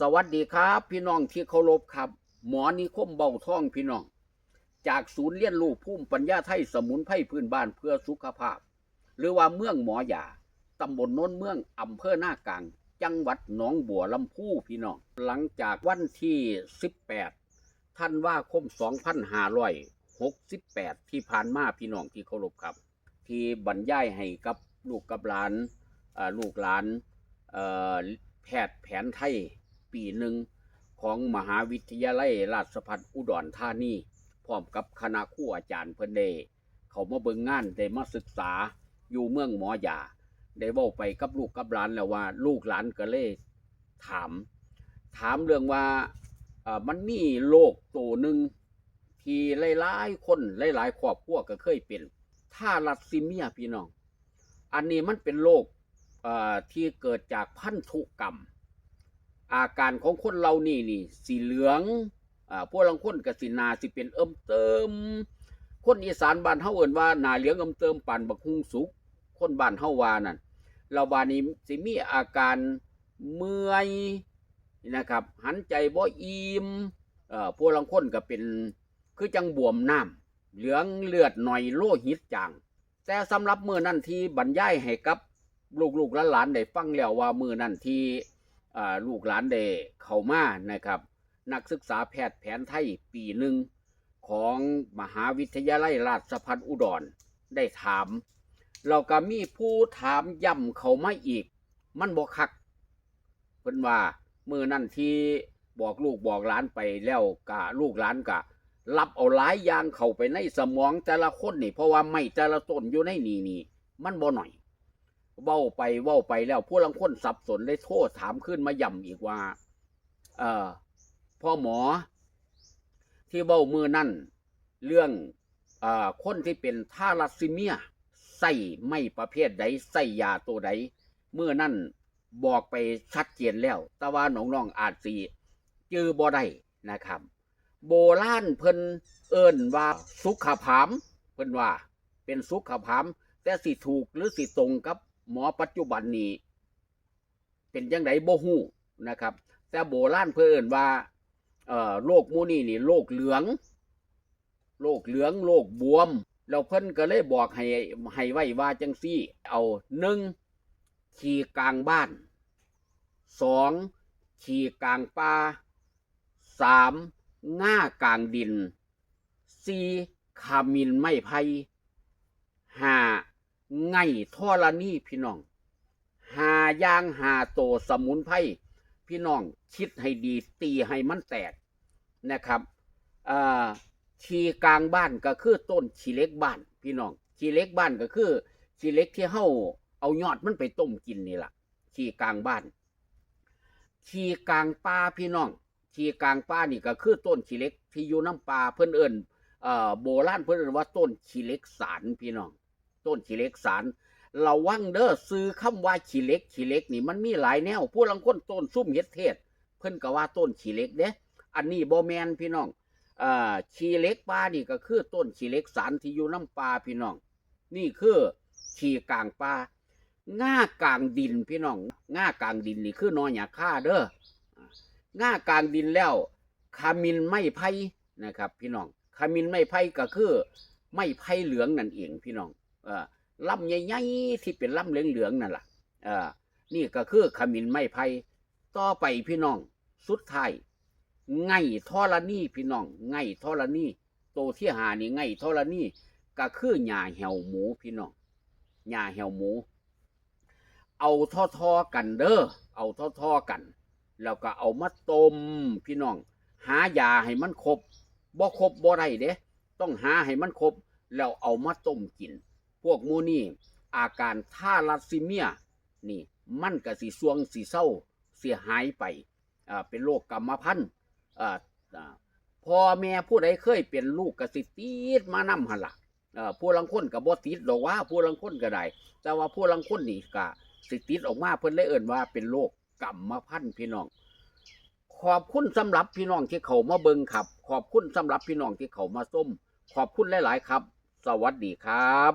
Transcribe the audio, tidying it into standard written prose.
สวัสดีครับพี่น้องที่เคารพครับหมอนิคมเบาท่องพี่น้องจากศูนย์เรียนรู้ภูมิปัญญาไทยสมุนไพรพื้นบ้านเพื่อสุขภาพหรือว่าเมืองหมอยาตำบลโน้นเมืองอำเภอหน้ากลางจังหวัดหนองบัวลำพูพี่น้องหลังจากวันที่18ธันวาคม2568ที่ผ่านมาพี่น้องที่เคารพครับที่บรรยายให้กับลูกกับหลานลูกหลานแพทย์แผนไทยปีหนึ่งของมหาวิทยาลัยราชภัฏอุดรธานีพร้อมกับคณะครูอาจารย์เพิ่นได้เขามาเบิ่งงานได้มาศึกษาอยู่เมืองหมอยาได้เว้าไปกับลูกกับหลานแล้วว่าลูกหลานก็เลยถามเรื่องว่ามันมีโรคตัวหนึ่งที่หลายๆคนหลายๆครอบครัวก็เคยเป็นทาลัสซีเมียพี่น้องอันนี้มันเป็นโรคที่เกิดจากพันธุกรรมอาการของคนเรานี่สีเหลืองพวกลังคนกับสีนาสิเป็นเติมคนอีสานบ้านเฮาเอิ้นว่าหน้าเหลืองเติมปานบักฮุงสุกคนบ้านเฮาว่านั่นเราบานี้สิมีอาการเมื่อยนะครับหันใจบ่อิ่มพวกลังคนก็เป็นคือจังบวมน้ำเหลืองเลือดหน่อยโลหิตจางแต่สำหรับมื้อนั้นที่บรรยายให้กับลูกหลานได้ฟังแล้วว่ามื้อนั้นที่ลูกหลานได้เข้ามานะครับนักศึกษาแพทย์แผนไทยปีหนึ่งของมหาวิทยาลัยราชภัฏอุดรได้ถามเราก็มีผู้ถามย้ำเข้ามาอีกมันบ่คักเพิ่นว่ามื้อนั้นที่บอกลูกบอกหลานไปแล้วก็ลูกหลานก็รับเอาหลายอย่างเข้าไปในสมองแต่ละคนนี่เพราะว่าไม่แต่ละต้นอยู่ในนี่มันบ่หน่อยเว้าไปแล้วผู้ลังคนสับสนได้โทษถามขึ้นมาย้ำอีกว่าพ่อหมอที่เว้ามือนั่นเรื่องคนที่เป็นทาลัสซีเมียใส่ไม่ประเภทใดใส่ยาตัวใดมือนั่นบอกไปชัดเจนแล้วแต่ว่าน้องๆอาจสิจื้อบ่ได้นะครับโบราณเพิ่นเอิ้นว่าสุขภามเพิ่นว่าเป็นสุขภามแต่สิถูกหรือสิตรงกับหมอปัจจุบันนี้เป็นจังไดบ่ฮู้นะครับแต่โบราณเพิ่นเอิ้นว่าโรคหมู่นี้นี่โรคเหลืองโรคบวมแล้วเพิ่นก็เลยบอกให้ไว้ว่าจังซี่เอา1ขี่กลางบ้าน2ขี่กลางป่า3ง่ากลางดิน4ขมิ้นไม้ไผ่5ไง่ธรณีพี่น้อง5อย่าง5ตัวสมุนไพรพี่น้องคิดให้ดีตีให้มันแตกนะครับขี้กลางบ้านก็คือต้นขี้เหล็กบ้านพี่น้องขี้เหล็กบ้านก็คือขี้เหล็กที่เฮาเอายอดมันไปต้มกินนี่ล่ะขี้กลางบ้านขี้กลางป่าพี่น้องขี้กลางป่านี่ก็คือต้นขี้เหล็กที่อยู่น้ำป่าเพิ่นเอิ้นโบราณเพิ่นเอิ้นว่าต้นขี้เหล็กสารพี่น้องต้นขี้เหล็กสารระวังเด้อซื้อคำว่าขี้เหล็กนี่มันมีหลายแนวผู้ลังคนต้นซุ่มเฮ็ดเทศเพิ่นก็ว่าต้นขี้เหล็กเด้อันนี้บ่แม่นพี่น้องขี้เหล็กป่านี่ก็คือต้นขี้เหล็กสารที่อยู่น้ำป่าพี่น้องนี่คือขี้กลางป่าง่ากลางดินพี่น้องง่ากลางดินนี่คือนอหญ้าค่าเด้อง่ากลางดินแล้วขมิ้นไม้ไผ่นะครับพี่น้องขมิ้นไม้ไผ่ก็คือไม้ไผ่เหลืองนั่นเองพี่น้องลำใหญ่ๆที่เป็นลำเหลืองๆนั่นล่ะนี่ก็คือขมิ้นไม้ไผ่ต่อไปพี่น้องสุดท้ายไง่ธรณีพี่น้องไง่ธรณีโตที่5นี่ไง่ธรณีก็คือหญ้าแหวหมูพี่น้องหญ้าแหวหมูเอาท่อกันเด้อเอาท่อกันแล้วก็เอามาต้มพี่น้องหายาให้มันครบบ่ได้เด้ต้องหาให้มันครบแล้วเอามาต้มกินพวกหมู่นี้อาการทาลัสซีเมียนี่มันก็สิซวงสิเศร้าเสียหายไปเป็นโรคกรรมพันธุ์พ่อแม่ผู้ใดเคยเป็นลูกก็สิติดมานำหั่นล่ะผู้ลังคนก็บ่ติดดอกว่าผู้ลังคนก็ได้แต่ว่าผู้ลังคนนี่ก็สิติดออกมาเพิ่นเลยเอิ้นว่าเป็นโรคกรรมพันธุ์พี่น้องขอบคุณสำหรับพี่น้องที่เข้ามาเบิ่งครับขอบคุณสำหรับพี่น้องที่เข้ามาชมขอบคุณหลายๆครับสวัสดีครับ